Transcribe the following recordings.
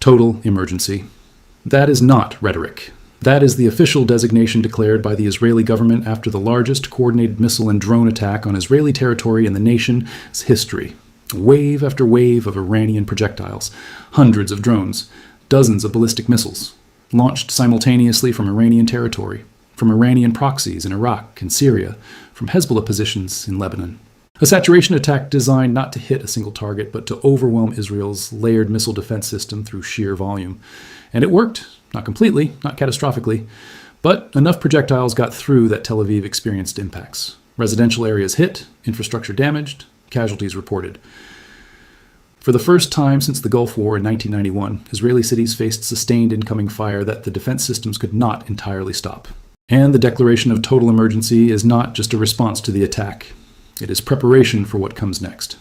Total emergency. That is not rhetoric. That is the official designation declared by the Israeli government after the largest coordinated missile and drone attack on Israeli territory in the nation's history. Wave after wave of Iranian projectiles, hundreds of drones, dozens of ballistic missiles, launched simultaneously from Iranian territory, from Iranian proxies in Iraq and Syria, from Hezbollah positions in Lebanon. A saturation attack designed not to hit a single target, but to overwhelm Israel's layered missile defense system through sheer volume. And it worked, not completely, not catastrophically, but enough projectiles got through that Tel Aviv experienced impacts. Residential areas hit, infrastructure damaged, casualties reported. For the first time since the Gulf War in 1991, Israeli cities faced sustained incoming fire that the defense systems could not entirely stop. And the declaration of total emergency is not just a response to the attack. It is preparation for what comes next.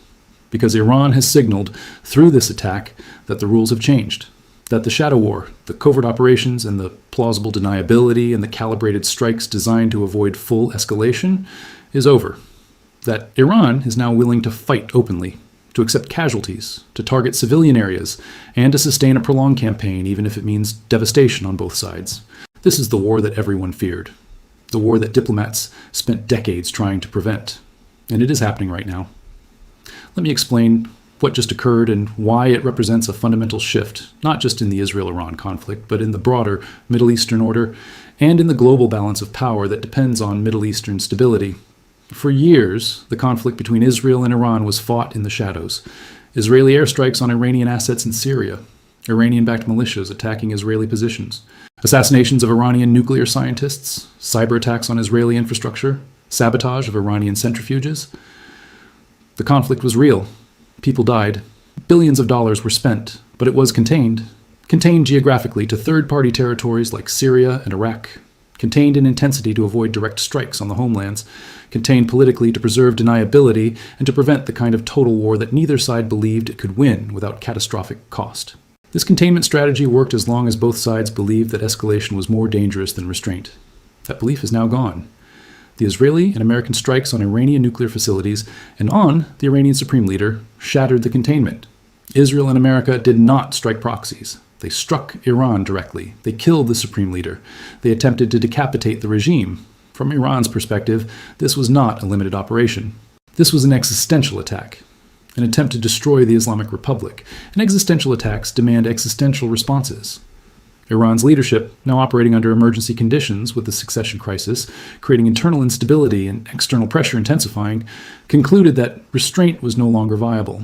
Because Iran has signaled through this attack that the rules have changed, that the shadow war, the covert operations, and the plausible deniability and the calibrated strikes designed to avoid full escalation is over. That Iran is now willing to fight openly, to accept casualties, to target civilian areas, and to sustain a prolonged campaign even if it means devastation on both sides. This is the war that everyone feared, the war that diplomats spent decades trying to prevent. And it is happening right now. Let me explain what just occurred and why it represents a fundamental shift, not just in the Israel-Iran conflict, but in the broader Middle Eastern order and in the global balance of power that depends on Middle Eastern stability. For years, the conflict between Israel and Iran was fought in the shadows. Israeli airstrikes on Iranian assets in Syria, Iranian-backed militias attacking Israeli positions, assassinations of Iranian nuclear scientists, cyber attacks on Israeli infrastructure, sabotage of Iranian centrifuges. The conflict was real. People died. Billions of dollars were spent, but it was contained geographically to third-party territories like Syria and Iraq, contained in intensity to avoid direct strikes on the homelands, contained politically to preserve deniability and to prevent the kind of total war that neither side believed it could win without catastrophic cost. This containment strategy worked as long as both sides believed that escalation was more dangerous than restraint. That belief is now gone. The Israeli and American strikes on Iranian nuclear facilities and on the Iranian supreme leader shattered the containment. Israel and America did not strike proxies. They struck Iran directly. They killed the supreme leader. They attempted to decapitate the regime. From Iran's perspective, this was not a limited operation. This was an existential attack, an attempt to destroy the Islamic Republic. And existential attacks demand existential responses. Iran's leadership, now operating under emergency conditions with the succession crisis, creating internal instability and external pressure intensifying, concluded that restraint was no longer viable.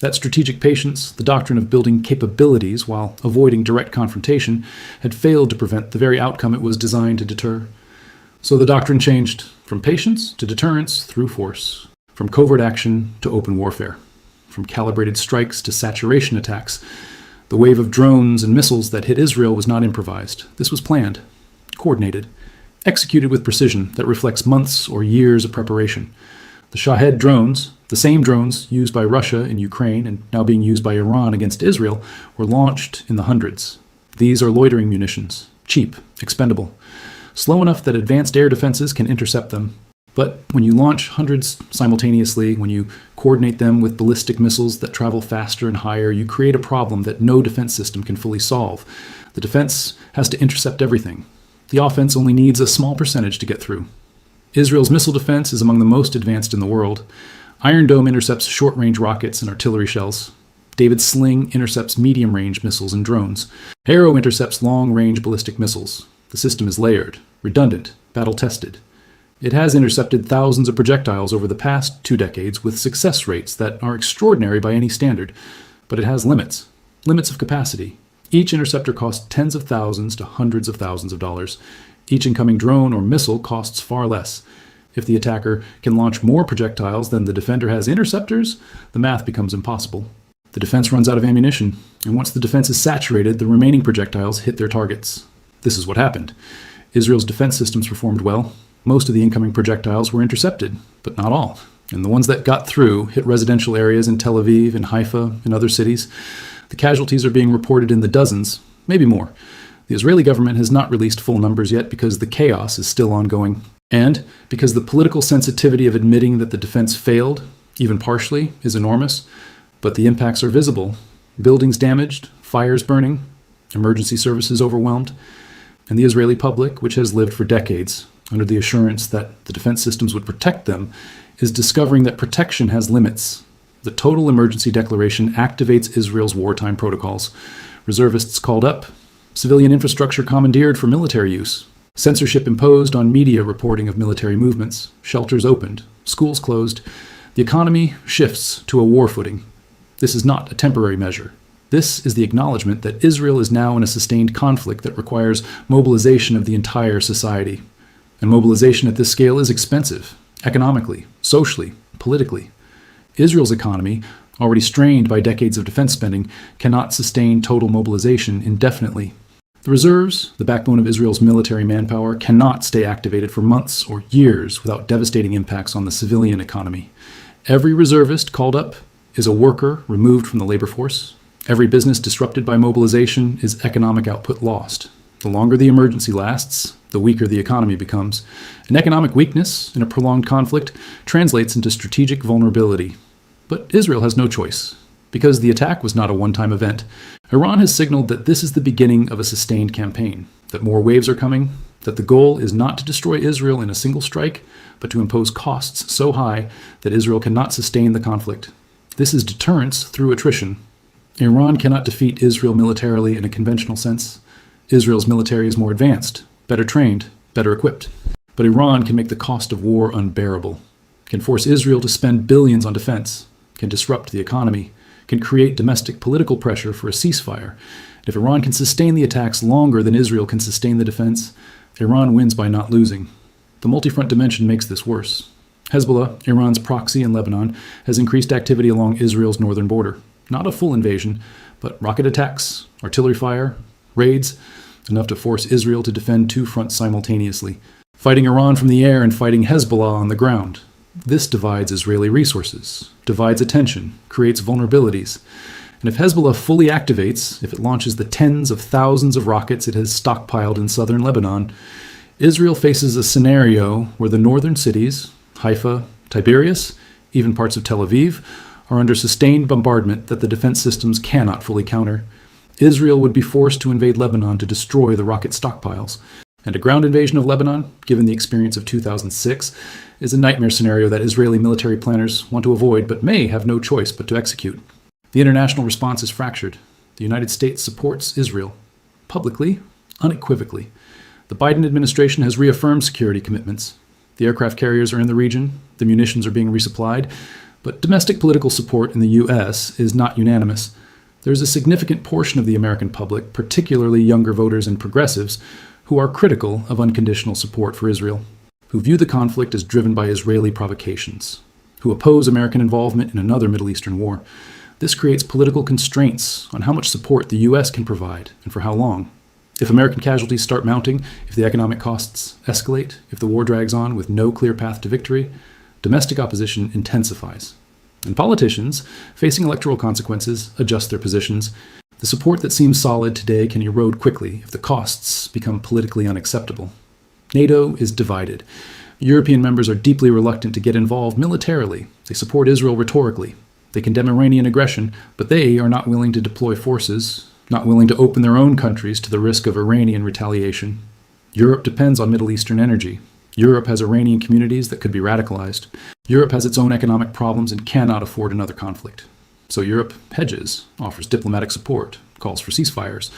That strategic patience, the doctrine of building capabilities while avoiding direct confrontation, had failed to prevent the very outcome it was designed to deter. So the doctrine changed from patience to deterrence through force, from covert action to open warfare, from calibrated strikes to saturation attacks. The wave of drones and missiles that hit Israel was not improvised. This was planned, coordinated, executed with precision that reflects months or years of preparation. The Shahed drones, the same drones used by Russia in Ukraine and now being used by Iran against Israel, were launched in the hundreds. These are loitering munitions, cheap, expendable, slow enough that advanced air defenses can intercept them. But when you launch hundreds simultaneously, when you coordinate them with ballistic missiles that travel faster and higher, you create a problem that no defense system can fully solve. The defense has to intercept everything. The offense only needs a small percentage to get through. Israel's missile defense is among the most advanced in the world. Iron Dome intercepts short-range rockets and artillery shells. David's Sling intercepts medium-range missiles and drones. Arrow intercepts long-range ballistic missiles. The system is layered, redundant, battle-tested. It has intercepted thousands of projectiles over the past 2 decades with success rates that are extraordinary by any standard, but it has limits of capacity. Each interceptor costs tens of thousands to hundreds of thousands of dollars. Each incoming drone or missile costs far less. If the attacker can launch more projectiles than the defender has interceptors, the math becomes impossible. The defense runs out of ammunition, and once the defense is saturated, the remaining projectiles hit their targets. This is what happened. Israel's defense systems performed well. Most of the incoming projectiles were intercepted, but not all. And the ones that got through hit residential areas in Tel Aviv and Haifa and other cities. The casualties are being reported in the dozens, maybe more. The Israeli government has not released full numbers yet because the chaos is still ongoing, and because the political sensitivity of admitting that the defense failed, even partially, is enormous. But the impacts are visible. Buildings damaged, fires burning, emergency services overwhelmed, and the Israeli public, which has lived for decades under the assurance that the defense systems would protect them, is discovering that protection has limits. The total emergency declaration activates Israel's wartime protocols. Reservists called up, civilian infrastructure commandeered for military use, censorship imposed on media reporting of military movements, shelters opened, schools closed. The economy shifts to a war footing. This is not a temporary measure. This is the acknowledgement that Israel is now in a sustained conflict that requires mobilization of the entire society. And mobilization at this scale is expensive, economically, socially, politically. Israel's economy, already strained by decades of defense spending, cannot sustain total mobilization indefinitely. The reserves, the backbone of Israel's military manpower, cannot stay activated for months or years without devastating impacts on the civilian economy. Every reservist called up is a worker removed from the labor force. Every business disrupted by mobilization is economic output lost. The longer the emergency lasts, the weaker the economy becomes. And economic weakness in a prolonged conflict translates into strategic vulnerability. But Israel has no choice. Because the attack was not a one-time event, Iran has signaled that this is the beginning of a sustained campaign, that more waves are coming, that the goal is not to destroy Israel in a single strike, but to impose costs so high that Israel cannot sustain the conflict. This is deterrence through attrition. Iran cannot defeat Israel militarily in a conventional sense. Israel's military is more advanced, better trained, better equipped. But Iran can make the cost of war unbearable, can force Israel to spend billions on defense, can disrupt the economy, can create domestic political pressure for a ceasefire. And if Iran can sustain the attacks longer than Israel can sustain the defense, Iran wins by not losing. The multi-front dimension makes this worse. Hezbollah, Iran's proxy in Lebanon, has increased activity along Israel's northern border. Not a full invasion, but rocket attacks, artillery fire, raids, enough to force Israel to defend two fronts simultaneously, fighting Iran from the air and fighting Hezbollah on the ground. This divides Israeli resources, divides attention, creates vulnerabilities. And if Hezbollah fully activates, if it launches the tens of thousands of rockets it has stockpiled in southern Lebanon, Israel faces a scenario where the northern cities, Haifa, Tiberias, even parts of Tel Aviv, are under sustained bombardment that the defense systems cannot fully counter. Israel would be forced to invade Lebanon to destroy the rocket stockpiles. And a ground invasion of Lebanon, given the experience of 2006, is a nightmare scenario that Israeli military planners want to avoid but may have no choice but to execute. The international response is fractured. The United States supports Israel. Publicly, unequivocally. The Biden administration has reaffirmed security commitments. The aircraft carriers are in the region. The munitions are being resupplied. But domestic political support in the U.S. is not unanimous. There is a significant portion of the American public, particularly younger voters and progressives, who are critical of unconditional support for Israel, who view the conflict as driven by Israeli provocations, who oppose American involvement in another Middle Eastern war. This creates political constraints on how much support the U.S. can provide and for how long. If American casualties start mounting, if the economic costs escalate, if the war drags on with no clear path to victory, domestic opposition intensifies. And politicians, facing electoral consequences, adjust their positions. The support that seems solid today can erode quickly if the costs become politically unacceptable. NATO is divided. European members are deeply reluctant to get involved militarily. They support Israel rhetorically. They condemn Iranian aggression, but they are not willing to deploy forces, not willing to open their own countries to the risk of Iranian retaliation. Europe depends on Middle Eastern energy. Europe has Iranian communities that could be radicalized. Europe has its own economic problems and cannot afford another conflict. So Europe hedges, offers diplomatic support, calls for ceasefires,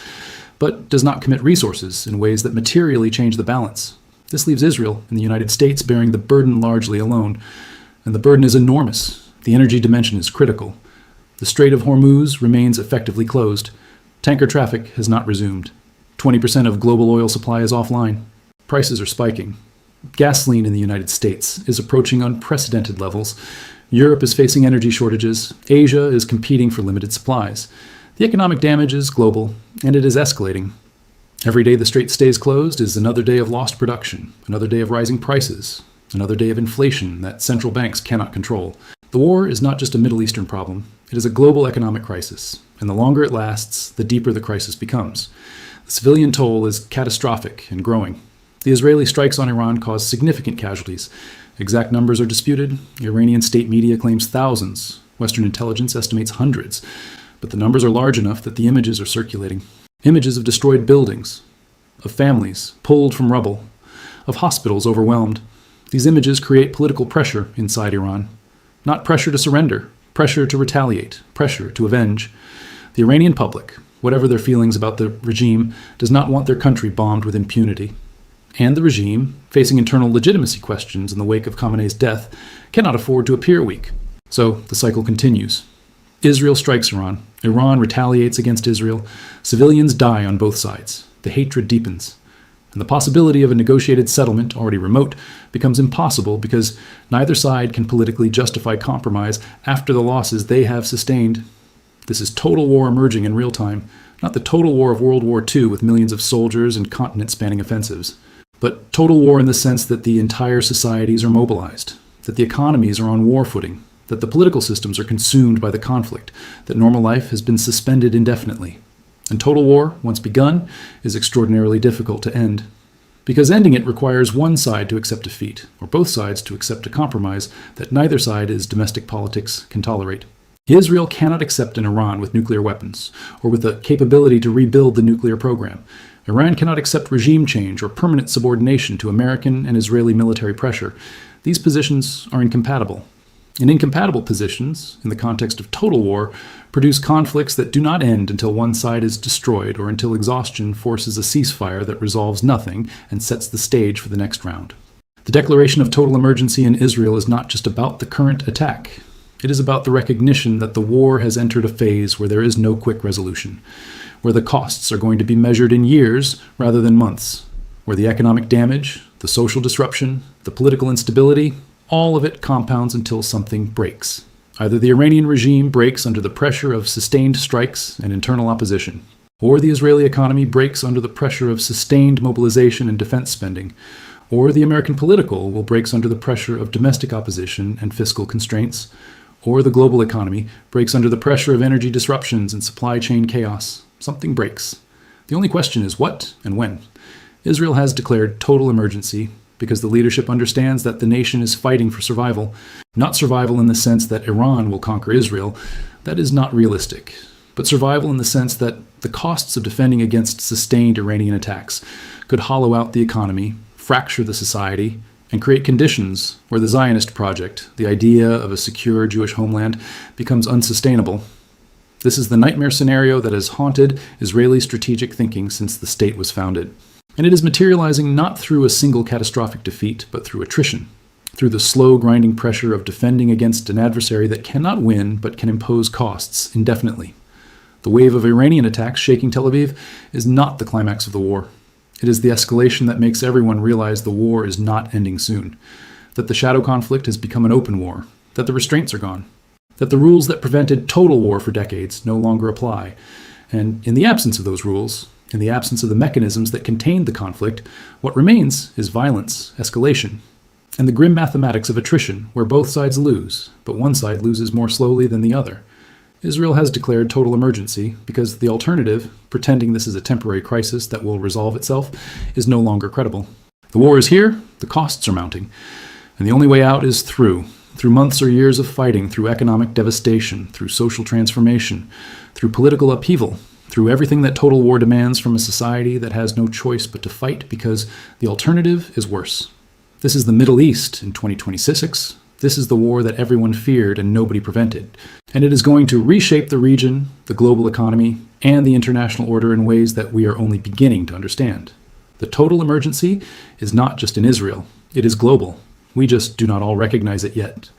but does not commit resources in ways that materially change the balance. This leaves Israel and the United States bearing the burden largely alone. And the burden is enormous. The energy dimension is critical. The Strait of Hormuz remains effectively closed. Tanker traffic has not resumed. 20% of global oil supply is offline. Prices are spiking. Gasoline in the United States is approaching unprecedented levels. Europe is facing energy shortages. Asia is competing for limited supplies. The economic damage is global, and it is escalating. Every day the strait stays closed is another day of lost production, another day of rising prices, another day of inflation that central banks cannot control. The war is not just a Middle Eastern problem. It is a global economic crisis, and the longer it lasts, the deeper the crisis becomes. The civilian toll is catastrophic and growing. The Israeli strikes on Iran caused significant casualties. Exact numbers are disputed. Iranian state media claims thousands. Western intelligence estimates hundreds. but the numbers are large enough that the images are circulating. Images of destroyed buildings, of families pulled from rubble, of hospitals overwhelmed. These images create political pressure inside Iran. Not pressure to surrender, pressure to retaliate, pressure to avenge. The Iranian public, whatever their feelings about the regime, does not want their country bombed with impunity. And the regime, facing internal legitimacy questions in the wake of Khamenei's death, cannot afford to appear weak. So the cycle continues. Israel strikes Iran. Iran retaliates against Israel. Civilians die on both sides. The hatred deepens. And the possibility of a negotiated settlement, already remote, becomes impossible because neither side can politically justify compromise after the losses they have sustained. This is total war emerging in real time, not the total war of World War II with millions of soldiers and continent-spanning offensives, but total war in the sense that the entire societies are mobilized, that the economies are on war footing, that the political systems are consumed by the conflict, that normal life has been suspended indefinitely. And total war, once begun, is extraordinarily difficult to end. Because ending it requires one side to accept defeat, or both sides to accept a compromise that neither side as domestic politics can tolerate. Israel cannot accept an Iran with nuclear weapons, or with the capability to rebuild the nuclear program. Iran cannot accept regime change or permanent subordination to American and Israeli military pressure. These positions are incompatible. And incompatible positions, in the context of total war, produce conflicts that do not end until one side is destroyed or until exhaustion forces a ceasefire that resolves nothing and sets the stage for the next round. The declaration of total emergency in Israel is not just about the current attack. It is about the recognition that the war has entered a phase where there is no quick resolution, where the costs are going to be measured in years rather than months, where the economic damage, the social disruption, the political instability, all of it compounds until something breaks. Either the Iranian regime breaks under the pressure of sustained strikes and internal opposition, or the Israeli economy breaks under the pressure of sustained mobilization and defense spending, or the American political will breaks under the pressure of domestic opposition and fiscal constraints, or the global economy breaks under the pressure of energy disruptions and supply chain chaos. Something breaks. The only question is what and when. Israel has declared total emergency because the leadership understands that the nation is fighting for survival, not survival in the sense that Iran will conquer Israel. That is not realistic, but survival in the sense that the costs of defending against sustained Iranian attacks could hollow out the economy, fracture the society, and create conditions where the Zionist project, the idea of a secure Jewish homeland, becomes unsustainable. This is the nightmare scenario that has haunted Israeli strategic thinking since the state was founded. And it is materializing not through a single catastrophic defeat, but through attrition, through the slow grinding pressure of defending against an adversary that cannot win but can impose costs indefinitely. The wave of Iranian attacks shaking Tel Aviv is not the climax of the war. It is the escalation that makes everyone realize the war is not ending soon, that the shadow conflict has become an open war, that the restraints are gone, that the rules that prevented total war for decades no longer apply, and in the absence of those rules, in the absence of the mechanisms that contained the conflict, what remains is violence, escalation, and the grim mathematics of attrition, where both sides lose, but one side loses more slowly than the other. Israel has declared total emergency because the alternative, pretending this is a temporary crisis that will resolve itself, is no longer credible. The war is here, the costs are mounting, and the only way out is through months or years of fighting, through economic devastation, through social transformation, through political upheaval, through everything that total war demands from a society that has no choice but to fight because the alternative is worse. This is the Middle East in 2026. This is the war that everyone feared and nobody prevented. And it is going to reshape the region, the global economy, and the international order in ways that we are only beginning to understand. The total emergency is not just in Israel. It is global. We just do not all recognize it yet.